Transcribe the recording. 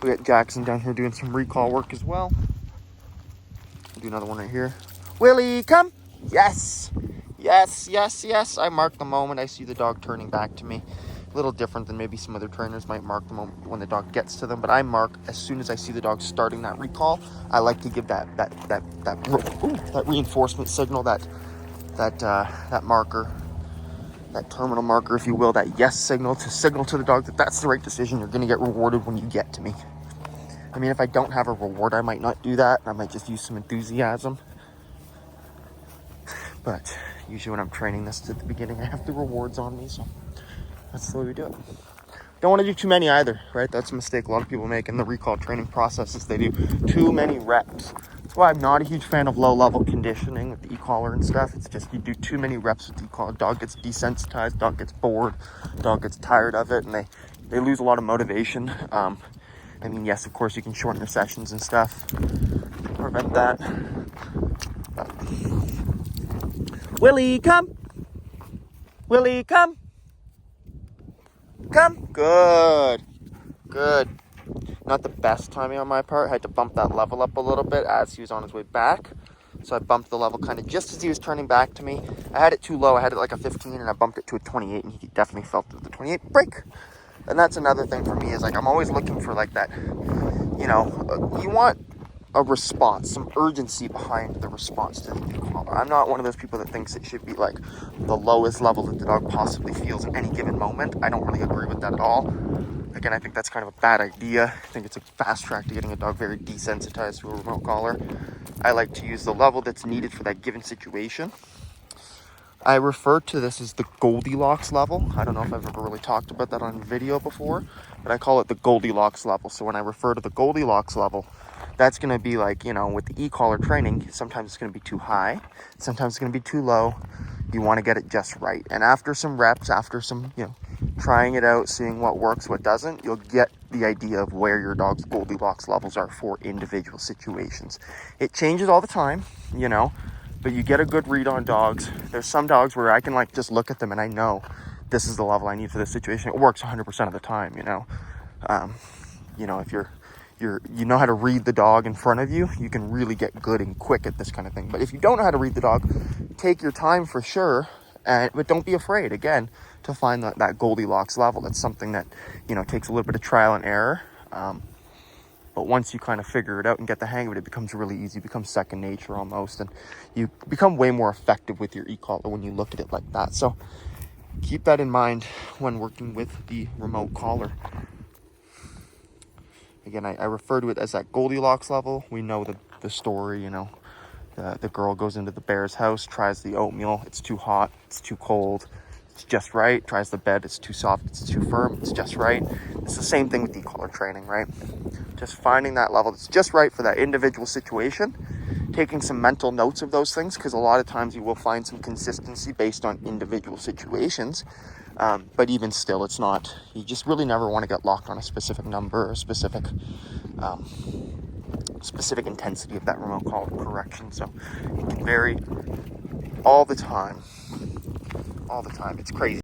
We got Jackson down here doing some recall work as well. I'll do another one right here. Willie, come. Yes. Yes, yes, yes. I mark the moment I see the dog turning back to me. A little different than maybe some other trainers might mark the moment when the dog gets to them, but I mark as soon as I see the dog starting that recall. I like to give that reinforcement signal, that marker, that terminal marker, if you will, that yes signal to the dog that that's the right decision. You're going to get rewarded when you get to me. I mean, if I don't have a reward, I might not do that. I might just use some enthusiasm. But usually when I'm training this at the beginning, I have the rewards on me, so that's the way we do it. Don't want to do too many either, right? That's a mistake a lot of people make in the recall training process, is they do too many reps. That's why I'm not a huge fan of low-level conditioning with the e-collar and stuff. It's just you do too many reps with the e-collar. Dog gets desensitized, dog gets bored, dog gets tired of it, and they lose a lot of motivation. I mean, yes, of course, you can shorten your sessions and stuff, prevent that. But... Willie, come. Willie, come. Come. Good. Good. Not the best timing on my part. I had to bump that level up a little bit as he was on his way back. So I bumped the level kind of just as he was turning back to me. I had it too low. I had it like a 15 and I bumped it to a 28, and he definitely felt the 28 break. And that's another thing for me, is like I'm always looking for like that, you know, you want a response, some urgency behind the response to the e-collar. I'm not one of those people that thinks it should be like the lowest level that the dog possibly feels at any given moment. I don't really agree with that at all. Again, I think that's kind of a bad idea. I think it's a fast track to getting a dog very desensitized to a remote collar. I like to use the level that's needed for that given situation. I refer to this as the Goldilocks level. I don't know if I've ever really talked about that on video before, but I call it the Goldilocks level. So when I refer to the Goldilocks level, that's going to be like, you know, with the e-collar training, sometimes it's going to be too high, sometimes it's going to be too low. You want to get it just right. And after some reps, after some, you know, trying it out, seeing what works, what doesn't, you'll get the idea of where your dog's Goldilocks levels are for individual situations. It changes all the time, you know, but you get a good read on dogs. There's some dogs where I can like just look at them and I know this is the level I need for this situation. It works 100% of the time, you know. If you know how to read the dog in front of you, you can really get good and quick at this kind of thing. But if you don't know how to read the dog, take your time for sure, but don't be afraid, again, to find that Goldilocks level. That's something that, you know, takes a little bit of trial and error. But once you kind of figure it out and get the hang of it, it becomes really easy. It becomes second nature almost. And you become way more effective with your e-collar when you look at it like that. So keep that in mind when working with the remote collar. Again, I refer to it as that Goldilocks level. We know the story, you know. The girl goes into the bear's house, tries the oatmeal. It's too hot. It's too cold. It's just right. Tries the bed. It's too soft. It's too firm. It's just right. It's the same thing with e-collar training, right? Just finding that level that's just right for that individual situation. Taking some mental notes of those things, because a lot of times you will find some consistency based on individual situations. But even still, it's not, you just really never want to get locked on a specific number or specific intensity of that remote collar correction. So it can vary all the time. It's crazy.